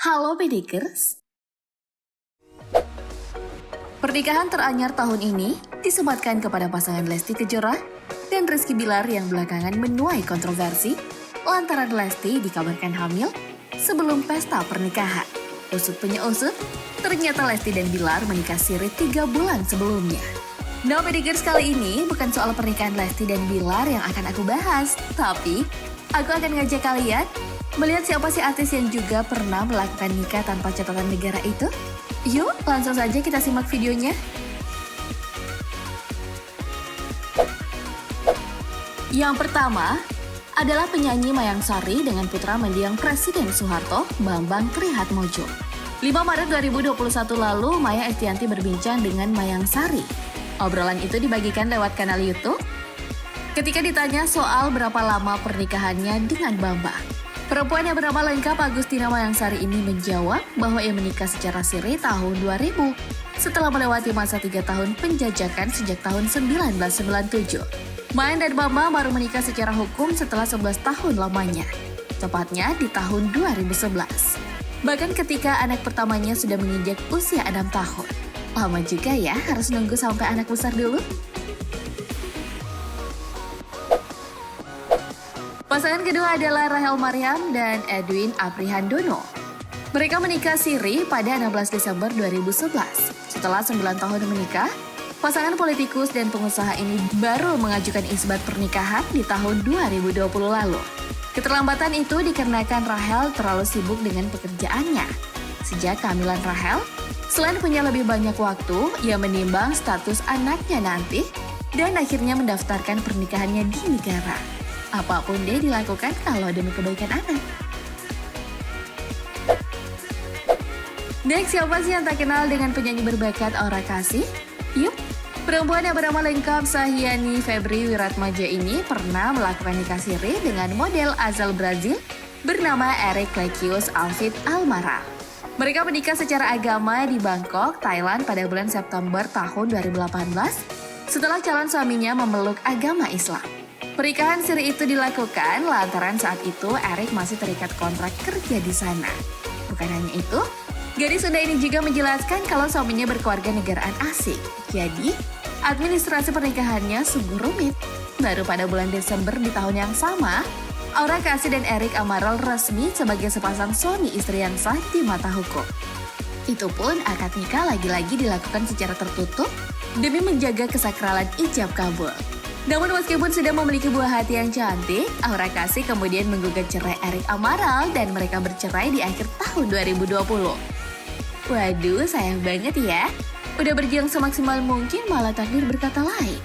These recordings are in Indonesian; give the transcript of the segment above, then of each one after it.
Halo Pedikers. Pernikahan teranyar tahun ini disematkan kepada pasangan Lesti Kejora dan Rizky Bilar yang belakangan menuai kontroversi lantaran Lesti dikabarkan hamil sebelum pesta pernikahan. Usut punya usut, ternyata Lesti dan Bilar menikah siri 3 bulan sebelumnya. Nah Pedikers, kali ini bukan soal pernikahan Lesti dan Bilar yang akan aku bahas, tapi aku akan ngajak kalian melihat siapa sih artis yang juga pernah melakukan nikah tanpa catatan negara itu. Yuk, langsung saja kita simak videonya. Yang pertama adalah penyanyi Mayang Sari dengan putra mendiang Presiden Soeharto, Bambang Trihatmojo. 5 Maret 2021 lalu, Maya Estianty berbincang dengan Mayang Sari. Obrolan itu dibagikan lewat kanal YouTube. Ketika ditanya soal berapa lama pernikahannya dengan Bambang, perempuan yang bernama lengkap Agustina Mayang Sari ini menjawab bahwa ia menikah secara siri tahun 2000 setelah melewati masa 3 tahun penjajakan sejak tahun 1997. Mayang dan Bambang baru menikah secara hukum setelah 11 tahun lamanya, tepatnya di tahun 2011. Bahkan ketika anak pertamanya sudah menginjak usia 6 tahun. Lama juga ya, harus nunggu sampai anak besar dulu. Pasangan kedua adalah Rachel Maryam dan Edwin Aprihandono. Mereka menikah siri pada 16 Desember 2011. Setelah 9 tahun menikah, pasangan politikus dan pengusaha ini baru mengajukan isbat pernikahan di tahun 2020 lalu. Keterlambatan itu dikarenakan Rachel terlalu sibuk dengan pekerjaannya. Sejak kehamilan Rachel, selain punya lebih banyak waktu, ia menimbang status anaknya nanti dan akhirnya mendaftarkan pernikahannya di negara. Apapun dia dilakukan kalau demi kebaikan anak. Next, siapa sih yang tak kenal dengan penyanyi berbakat Aura Kasih? Yuk, perempuan yang bernama lengkap Sahyani Febri Wiratmaja ini pernah melakukan nikah siri dengan model asal Brazil bernama Eric Lekius Alfit Almara. Mereka menikah secara agama di Bangkok, Thailand pada bulan September tahun 2018 setelah calon suaminya memeluk agama Islam. Pernikahan siri itu dilakukan lantaran saat itu Eric masih terikat kontrak kerja di sana. Bukan hanya itu, gadis Sunda ini juga menjelaskan kalau suaminya berkeluarga negaraan asing. Jadi, administrasi pernikahannya sungguh rumit. Baru pada bulan Desember di tahun yang sama, Aura Kasih dan Eric Amaral resmi sebagai sepasang suami istri yang sah di mata hukum. Itu pun akad nikah lagi-lagi dilakukan secara tertutup demi menjaga kesakralan ijab kabul. Namun meskipun sudah memiliki buah hati yang cantik, Aura Kasih kemudian menggugat cerai Eric Amaral dan mereka bercerai di akhir tahun 2020. Waduh, sayang banget ya. Udah berjuang semaksimal mungkin malah takdir berkata lain.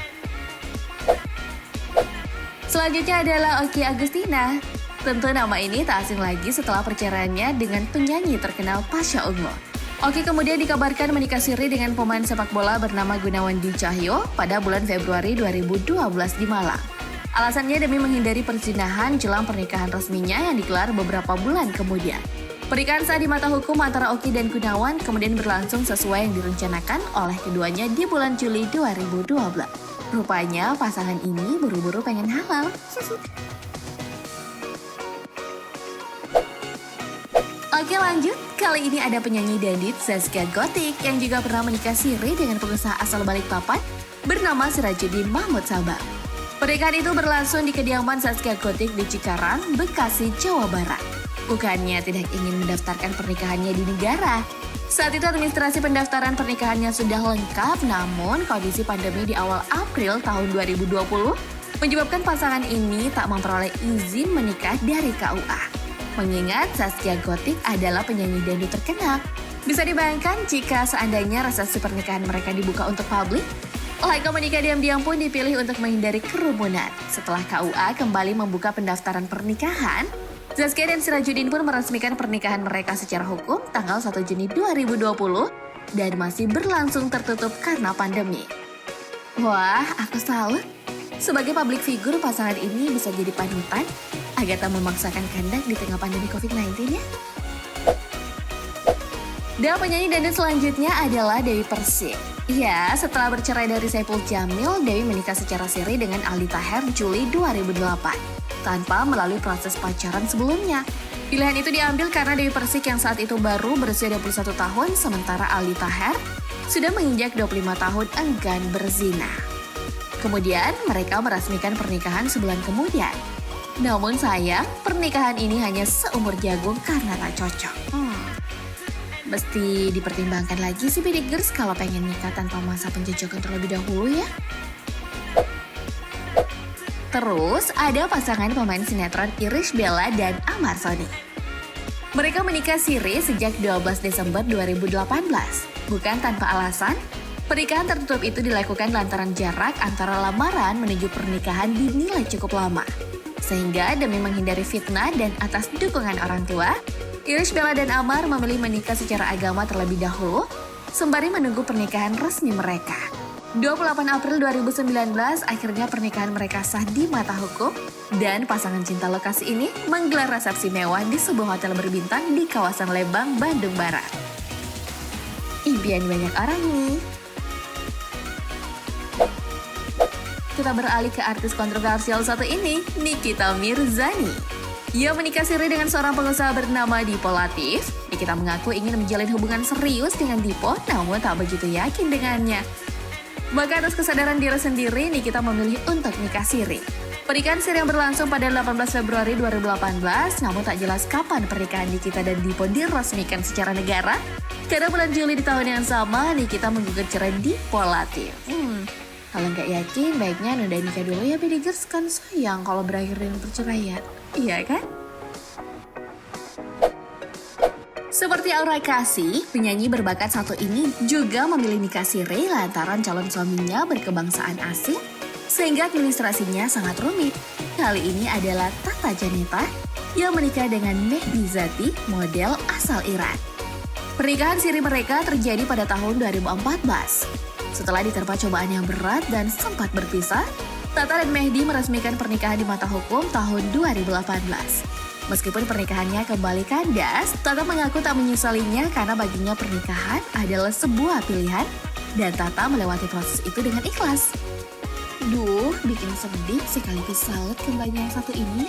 Selanjutnya adalah Okky Agustina. Tentu nama ini tak asing lagi setelah perceraiannya dengan penyanyi terkenal Pasha Ungu. Okky kemudian dikabarkan menikah siri dengan pemain sepak bola bernama Gunawan Dwi Cahyo pada bulan Februari 2012 di Malang. Alasannya demi menghindari perzinahan jelang pernikahan resminya yang digelar beberapa bulan kemudian. Pernikahan sah di mata hukum antara Okky dan Gunawan kemudian berlangsung sesuai yang direncanakan oleh keduanya di bulan Juli 2012. Rupanya pasangan ini buru-buru pengen halal. Oke lanjut, kali ini ada penyanyi dandit Zaskia Gotik yang juga pernah menikah siri dengan pengusaha asal Balikpapan bernama Sirajuddin Mahmud Sabang. Pernikahan itu berlangsung di kediaman Zaskia Gotik di Cikarang, Bekasi, Jawa Barat. Bukannya tidak ingin mendaftarkan pernikahannya di negara. Saat itu administrasi pendaftaran pernikahannya sudah lengkap, namun kondisi pandemi di awal April tahun 2020 menyebabkan pasangan ini tak memperoleh izin menikah dari KUA. Mengingat Zaskia Gotik adalah penyanyi dangdut terkenal. Bisa dibayangkan jika seandainya resepsi pernikahan mereka dibuka untuk publik, laga menikah diam-diam pun dipilih untuk menghindari kerumunan. Setelah KUA kembali membuka pendaftaran pernikahan, Zaskia dan Sirajuddin pun meresmikan pernikahan mereka secara hukum tanggal 1 Juni 2020 dan masih berlangsung tertutup karena pandemi. Wah, aku salut. Sebagai public figure, pasangan ini bisa jadi panutan agar tak memaksakan kehendak di tengah pandemi COVID-19 ya. Dan penyanyi dangdut selanjutnya adalah Dewi Persik. Ya, setelah bercerai dari Saipul Jamil, Dewi menikah secara siri dengan Aldi Taher Juli 2008 tanpa melalui proses pacaran sebelumnya. Pilihan itu diambil karena Dewi Persik yang saat itu baru berusia 21 tahun, sementara Aldi Taher sudah menginjak 25 tahun enggan berzina. Kemudian mereka meresmikan pernikahan sebulan kemudian. Namun sayang, pernikahan ini hanya seumur jagung karena tak cocok. Mesti dipertimbangkan lagi sih Bedegers kalau pengen nikah tanpa masa penjojokan terlebih dahulu ya. Terus ada pasangan pemain sinetron Irish Bella dan Amar Sony. Mereka menikah siri sejak 12 Desember 2018. Bukan tanpa alasan, pernikahan tertutup itu dilakukan lantaran jarak antara lamaran menuju pernikahan dinilai cukup lama. Sehingga demi menghindari fitnah dan atas dukungan orang tua, Irish Bella dan Amar memilih menikah secara agama terlebih dahulu, sembari menunggu pernikahan resmi mereka. 28 April 2019, akhirnya pernikahan mereka sah di mata hukum, dan pasangan cinta lokasi ini menggelar resepsi mewah di sebuah hotel berbintang di kawasan Lembang, Bandung Barat. Impian banyak orang nih. Kita beralih ke artis kontroversial satu ini, Nikita Mirzani. Ia menikah siri dengan seorang pengusaha bernama Dipo Latif. Nikita mengaku ingin menjalin hubungan serius dengan Dipo, namun tak begitu yakin dengannya. Maka atas kesadaran diri sendiri, Nikita memilih untuk nikah siri. Pernikahan siri yang berlangsung pada 18 Februari 2018, namun tak jelas kapan pernikahan Nikita dan Dipo diresmikan secara negara. Karena bulan Juli di tahun yang sama, Nikita menggugat cerai Dipo Latif. Kalau nggak yakin, baiknya nunda nikah dulu ya Bedegers, kan sayang kalau berakhir dengan perceraian. Iya kan? Seperti Aura Kasih, penyanyi berbakat satu ini juga memilih nikah siri lantaran calon suaminya berkebangsaan asing, sehingga administrasinya sangat rumit. Kali ini adalah Tata Janeta yang menikah dengan Mehdi Zati, model asal Iran. Pernikahan siri mereka terjadi pada tahun 2014. Setelah diterpa cobaan yang berat dan sempat berpisah, Tata dan Mehdi meresmikan pernikahan di mata hukum tahun 2018. Meskipun pernikahannya kembali kandas, Tata mengaku tak menyesalinya karena baginya pernikahan adalah sebuah pilihan dan Tata melewati proses itu dengan ikhlas. Duh, bikin sedih sekaligus salut ke mbaknya yang satu ini.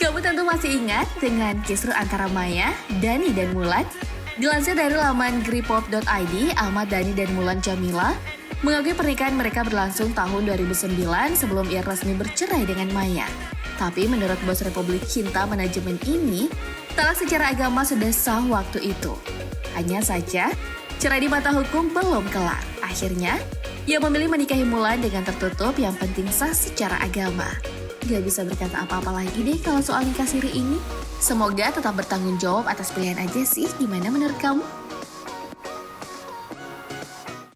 Kamu tentu masih ingat dengan kisruh antara Maya, Dani, dan Mulan? Dilansir dari laman gripop.id, Ahmad Dhani dan Mulan Jamila mengakui pernikahan mereka berlangsung tahun 2009 sebelum ia resmi bercerai dengan Maya. Tapi menurut bos Republik Cinta Manajemen ini, talak secara agama sudah sah waktu itu. Hanya saja, cerai di mata hukum belum kelar. Akhirnya, ia memilih menikahi Mulan dengan tertutup yang penting sah secara agama. Gak bisa berkata apa-apa lagi deh kalau soal nikah siri ini. Semoga tetap bertanggung jawab atas pilihan aja sih, gimana menurut kamu?